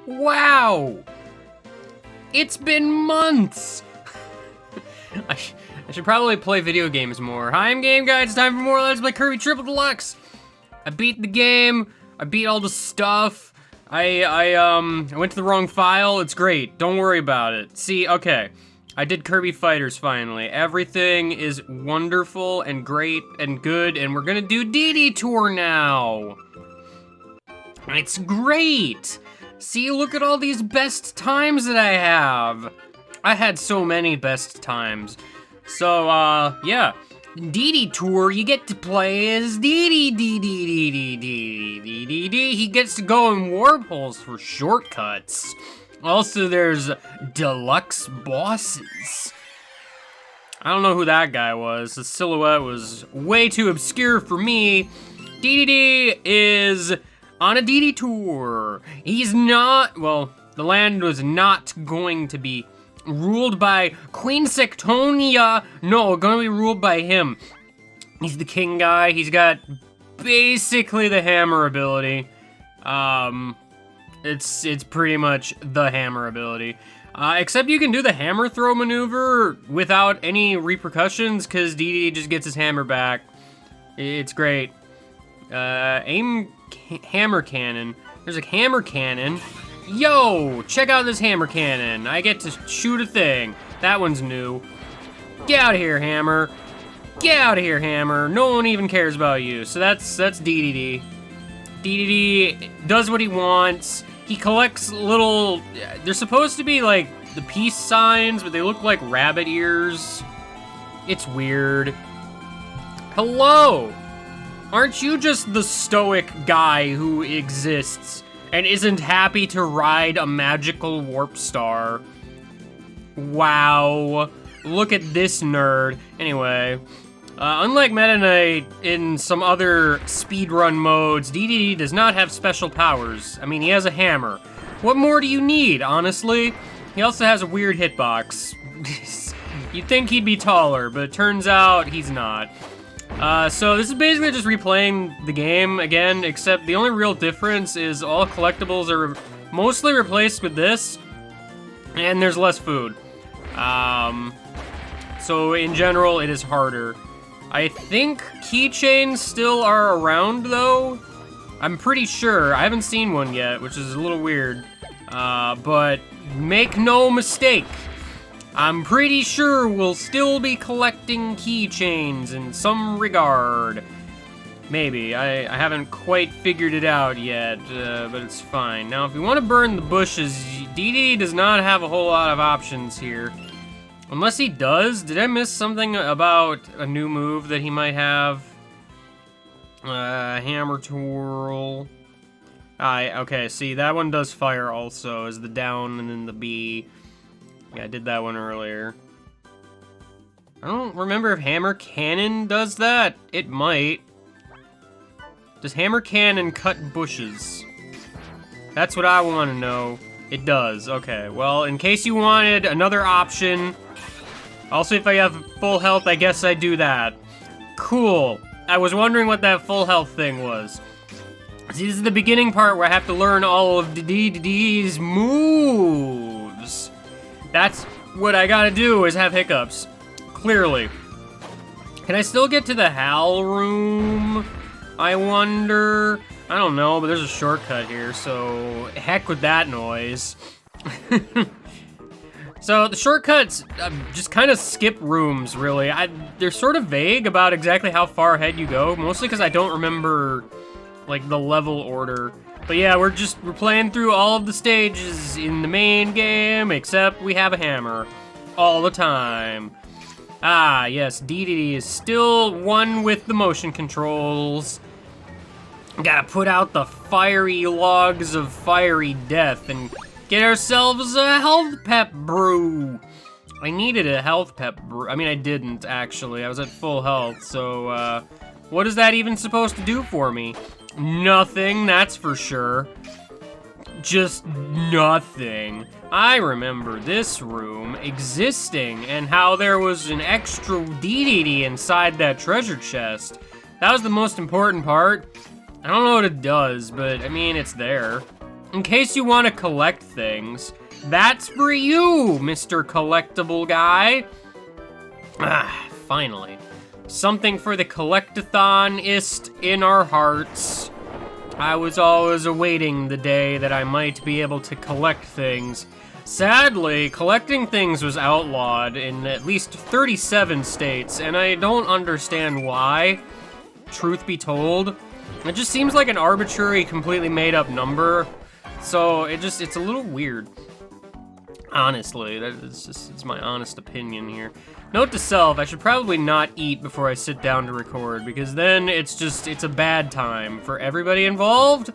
Wow! It's been months! I should probably play video games more. Hi, I'm Game Guy. It's time for more Let's Play Kirby Triple Deluxe. I beat the game. I beat all the stuff. I went to the wrong file. It's great. Don't worry about it. See, okay. I did Kirby Fighters finally. Everything is wonderful and great and good, and we're gonna do Dedede Tour now. It's great! See, look at all these best times that I have. I had so many best times. So, yeah. Dedede Tour, you get to play as Dedede. He gets to go in warp holes for shortcuts. Also, there's Deluxe bosses. I don't know who that guy was. The silhouette was way too obscure for me. Dedede is on a Dedede Tour. He's not, well, the land was not going to be ruled by Queen Sectonia. No, gonna be ruled by him. He's the king guy. He's got basically the hammer ability. It's pretty much the hammer ability. Except you can do the hammer throw maneuver without any repercussions, because Dedede just gets his hammer back. It's great. Hammer cannon. There's a hammer cannon. Yo, check out this hammer cannon. I get to shoot a thing. That one's new. Get out of here, hammer. Get out of here, hammer. No one even cares about you. So that's Dedede. Dedede does what he wants. He collects little, they're supposed to be like the peace signs, but they look like rabbit ears. It's weird. Hello! Aren't you just the stoic guy who exists and isn't happy to ride a magical warp star? Wow. Look at this nerd. Anyway, unlike Meta Knight in some other speedrun modes, Dedede does not have special powers. I mean, he has a hammer. What more do you need, honestly? He also has a weird hitbox. You'd think he'd be taller, but it turns out he's not. So this is basically just replaying the game again, except the only real difference is all collectibles are mostly replaced with this, and there's less food. So in general, it is harder. I think keychains still are around, though. I'm pretty sure. I haven't seen one yet, which is a little weird. But make no mistake, I'm pretty sure we'll still be collecting keychains in some regard. Maybe. I haven't quite figured it out yet, but it's fine. Now, if you want to burn the bushes, Dedede does not have a whole lot of options here. Unless he does. Did I miss something about a new move that he might have? Hammer twirl. Okay, see, that one does fire also, as the down and then the B. Yeah, I did that one earlier. I don't remember if hammer cannon does that. It might. Does hammer cannon cut bushes? That's what I want to know. It does. Okay, well, in case you wanted another option. Also, if I have full health, I guess I do that. Cool. I was wondering what that full health thing was. See, this is the beginning part where I have to learn all of Dedede's moves. That's what I gotta do, is have hiccups. Clearly. Can I still get to the HAL room? I wonder. I don't know, but there's a shortcut here, so heck with that noise. So the shortcuts just kind of skip rooms, really. They're sort of vague about exactly how far ahead you go, mostly because I don't remember like the level order. But yeah, we're playing through all of the stages in the main game, except we have a hammer all the time. Ah, yes, Dedede is still one with the motion controls. Gotta put out the fiery logs of fiery death and get ourselves a health pep brew. I needed a health pep brew. I mean, I didn't, actually. I was at full health, so, what is that even supposed to do for me? Nothing, that's for sure. Just nothing. I remember this room existing and how there was an extra Dedede inside that treasure chest. That was the most important part. I don't know what it does, but, I mean, it's there. in case you want to collect things, that's for you, Mr. Collectible Guy. Ah, finally. Something for the collectathonist in our hearts. I was always awaiting the day that I might be able to collect things. Sadly, collecting things was outlawed in at least 37 states, and I don't understand why, truth be told. It just seems like an arbitrary, completely made-up number, so it's a little weird. Honestly, it's my honest opinion here. Note to self, I should probably not eat before I sit down to record, because then it's a bad time for everybody involved,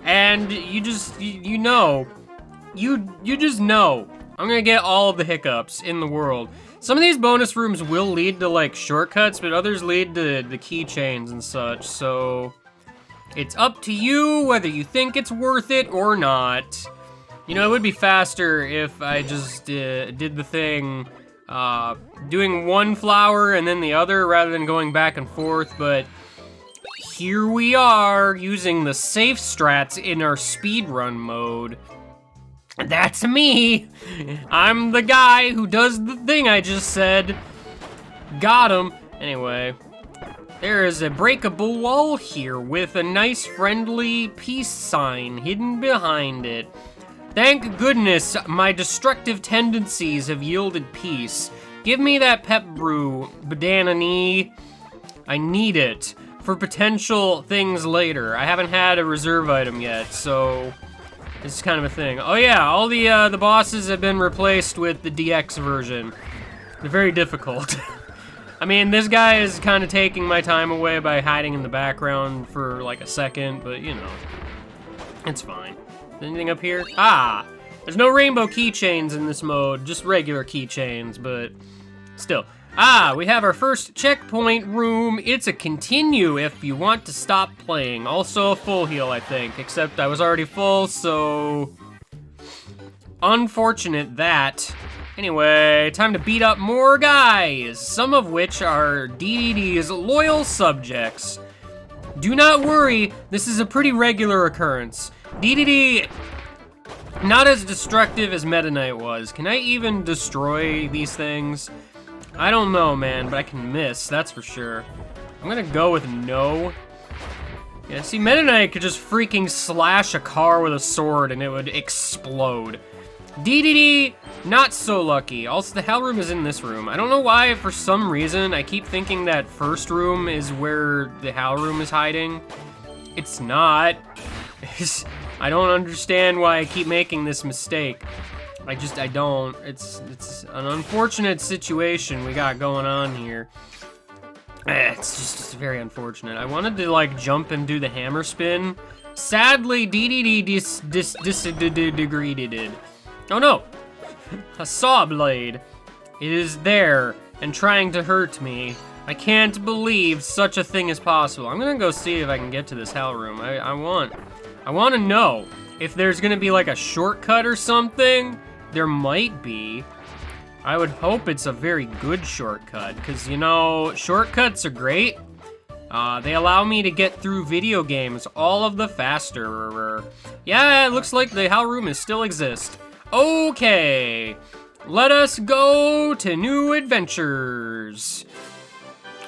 and you just know, I'm gonna get all of the hiccups in the world. Some of these bonus rooms will lead to, like, shortcuts, but others lead to the keychains and such, so it's up to you whether you think it's worth it or not. You know, it would be faster if I just did the thing, doing one flower and then the other rather than going back and forth, but here we are using the safe strats in our speedrun mode. That's me! I'm the guy who does the thing I just said. Got him. Anyway, there is a breakable wall here with a nice friendly peace sign hidden behind it. Thank goodness my destructive tendencies have yielded peace. Give me that pep brew, Banana-knee. I need it for potential things later. I haven't had a reserve item yet, so it's kind of a thing. Oh yeah, all the bosses have been replaced with the DX version. They're very difficult. I mean, this guy is kind of taking my time away by hiding in the background for like a second, but you know, it's fine. Anything up here? Ah! There's no rainbow keychains in this mode, just regular keychains, but still. Ah, we have our first checkpoint room. It's a continue if you want to stop playing. Also a full heal, I think, except I was already full, so unfortunate that. Anyway, time to beat up more guys, some of which are Dedede's loyal subjects. Do not worry, this is a pretty regular occurrence. Dedede, not as destructive as Meta Knight was. Can I even destroy these things? I don't know, man, but I can miss, that's for sure. I'm gonna go with no. Yeah, see, Meta Knight could just freaking slash a car with a sword and it would explode. Dedede, not so lucky. Also, the hell room is in this room. I don't know why, for some reason, I keep thinking that first room is where the hell room is hiding. It's not. I don't understand why I keep making this mistake. I don't. It's an unfortunate situation we got going on here. It's just very unfortunate. I wanted to, like, jump and do the hammer spin. Sadly, Dedede degraded. Oh no! A saw blade. It is there and trying to hurt me. I can't believe such a thing is possible. I'm gonna go see if I can get to this hell room. I want to know if there's gonna be like a shortcut or something. There might be. I would hope it's a very good shortcut, because, you know, shortcuts are great. They allow me to get through video games all of the faster. Yeah, it looks like the hell room still exists. Okay, let us go to new adventures.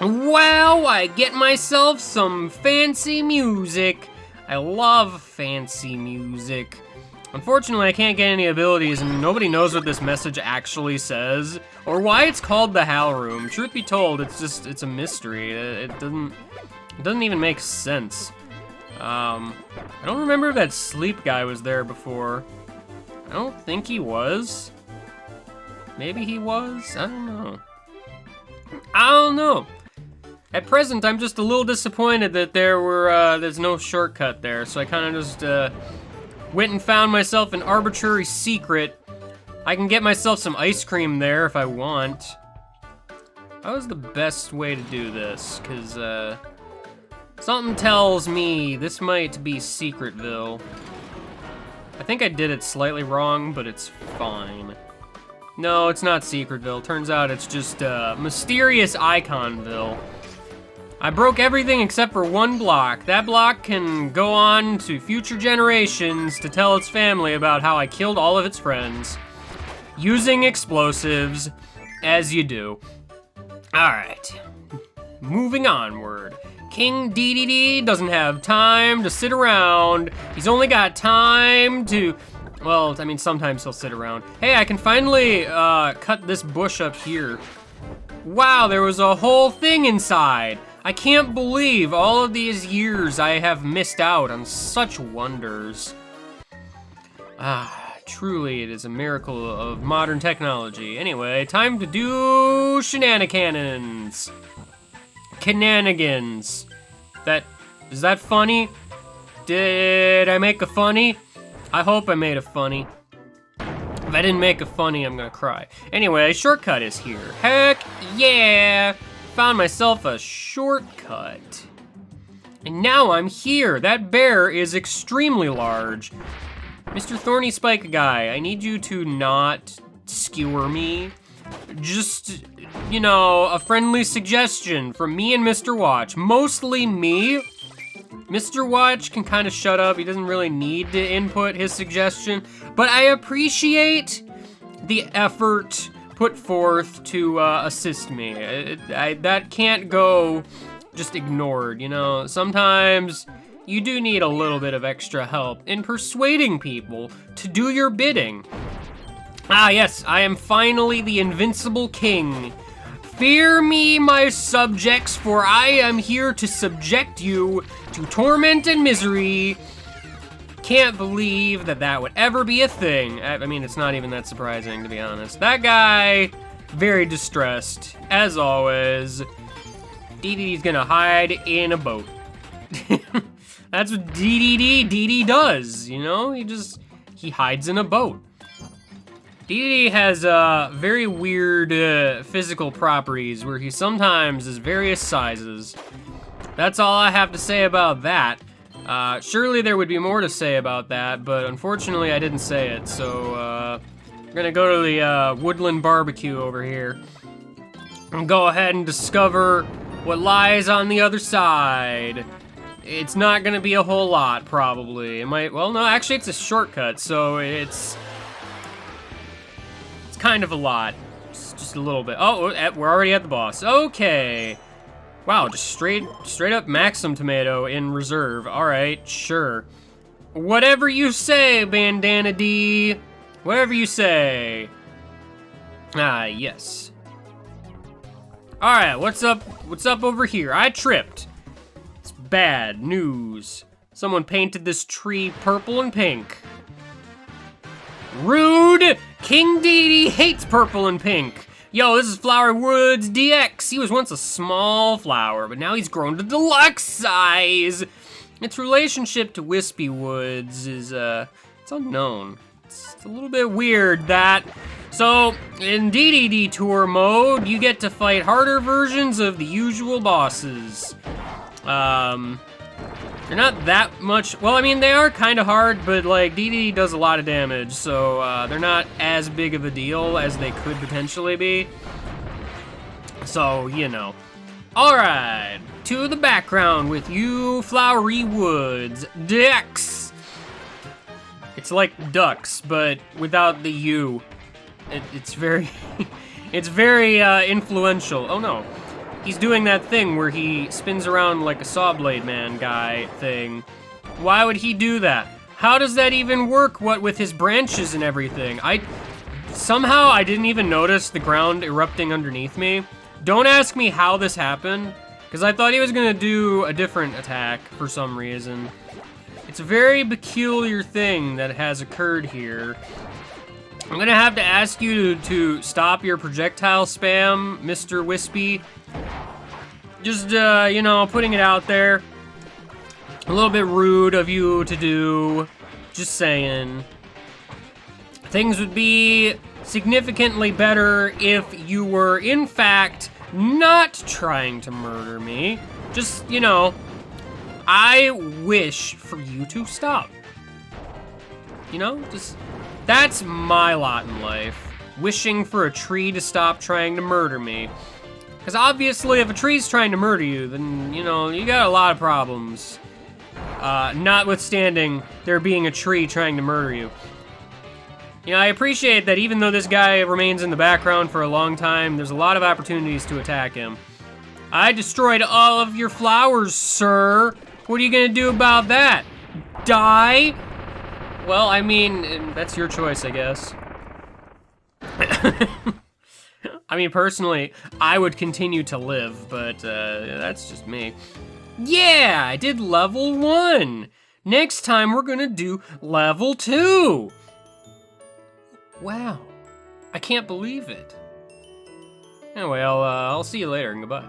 Wow, I get myself some fancy music. I love fancy music. Unfortunately, I can't get any abilities, and nobody knows what this message actually says, or why it's called the Hal Room. Truth be told, it's a mystery. It doesn't even make sense. I don't remember if that sleep guy was there before. I don't think he was. Maybe he was? I don't know. At present, I'm just a little disappointed that there's no shortcut there, so I kind of just, went and found myself an arbitrary secret. I can get myself some ice cream there if I want. That was the best way to do this, because, something tells me this might be Secretville. I think I did it slightly wrong, but it's fine. No, it's not Secretville. Turns out it's just, Mysterious Iconville. I broke everything except for one block. That block can go on to future generations to tell its family about how I killed all of its friends. Using explosives, as you do. Alright. Moving onward. King Dedede doesn't have time to sit around. He's only got time to... Well, I mean, sometimes he'll sit around. Hey, I can finally cut this bush up here. Wow, there was a whole thing inside. I can't believe all of these years I have missed out on such wonders. Truly it is a miracle of modern technology. Anyway, time to do shenanigans. Cananigans. Is that funny? Did I make a funny? I hope I made a funny. If I didn't make a funny, I'm gonna cry. Anyway, shortcut is here. Heck yeah! Found myself a shortcut. And now I'm here. That bear is extremely large. Mr. Thorny Spike guy, I need you to not skewer me. Just, you know, a friendly suggestion from me and Mr. Watch. Mostly me. Mr. Watch can kind of shut up. He doesn't really need to input his suggestion, but I appreciate the effort put forth to assist me. That can't go just ignored, you know? Sometimes you do need a little bit of extra help in persuading people to do your bidding. Ah, yes, I am finally the invincible king. Fear me, my subjects, for I am here to subject you to torment and misery. Can't believe that would ever be a thing. I mean, it's not even that surprising, to be honest. That guy, very distressed, as always. Dedede's gonna hide in a boat. That's what Dedede does, you know? He hides in a boat. Dedede has very weird physical properties where he sometimes is various sizes. That's all I have to say about that. Surely there would be more to say about that, but unfortunately I didn't say it, so we're gonna go to the woodland barbecue over here and go ahead and discover what lies on the other side. It's not gonna be a whole lot, probably. It might, well, no, actually it's a shortcut, so it's kind of a lot. Just a little bit. Oh, we're already at the boss. Okay. Wow, just straight up Maxim tomato in reserve. All right, sure. Whatever you say, Bandana D. Whatever you say. Ah, yes. All right, what's up? What's up over here? I tripped. It's bad news. Someone painted this tree purple and pink. Rude! King Dedede hates purple and pink. Yo, this is Flower Woods DX. He was once a small flower, but now he's grown to deluxe size. Its relationship to Wispy Woods is, it's unknown. It's a little bit weird, that. So, in Dedede Tour mode, you get to fight harder versions of the usual bosses. They're not that much, well, I mean, they are kind of hard, but, like, Dedede does a lot of damage, so they're not as big of a deal as they could potentially be. So, you know. All right, to the background with you, Flowery Woods. Dex! It's like ducks, but without the U. It's very, it's very influential. Oh, no. He's doing that thing where he spins around like a saw blade man guy thing. Why would he do that? How does that even work, what with his branches and everything? Somehow I didn't even notice the ground erupting underneath me. Don't ask me how this happened, because I thought he was gonna do a different attack for some reason. It's a very peculiar thing that has occurred here. I'm gonna have to ask you to stop your projectile spam, Mr. Wispy. Just, you know, putting it out there. A little bit rude of you to do. Just saying. Things would be significantly better if you were, in fact, not trying to murder me. Just, you know, I wish for you to stop. You know, just, that's my lot in life. Wishing for a tree to stop trying to murder me. Because obviously if a tree's trying to murder you, then, you know, you got a lot of problems. Notwithstanding there being a tree trying to murder you. You know, I appreciate that even though this guy remains in the background for a long time, there's a lot of opportunities to attack him. I destroyed all of your flowers, sir. What are you gonna do about that? Die? Well, I mean, that's your choice, I guess. I mean, personally, I would continue to live, but that's just me. Yeah, I did level 1. Next time, we're gonna do level 2. Wow, I can't believe it. Anyway, I'll see you later, and goodbye.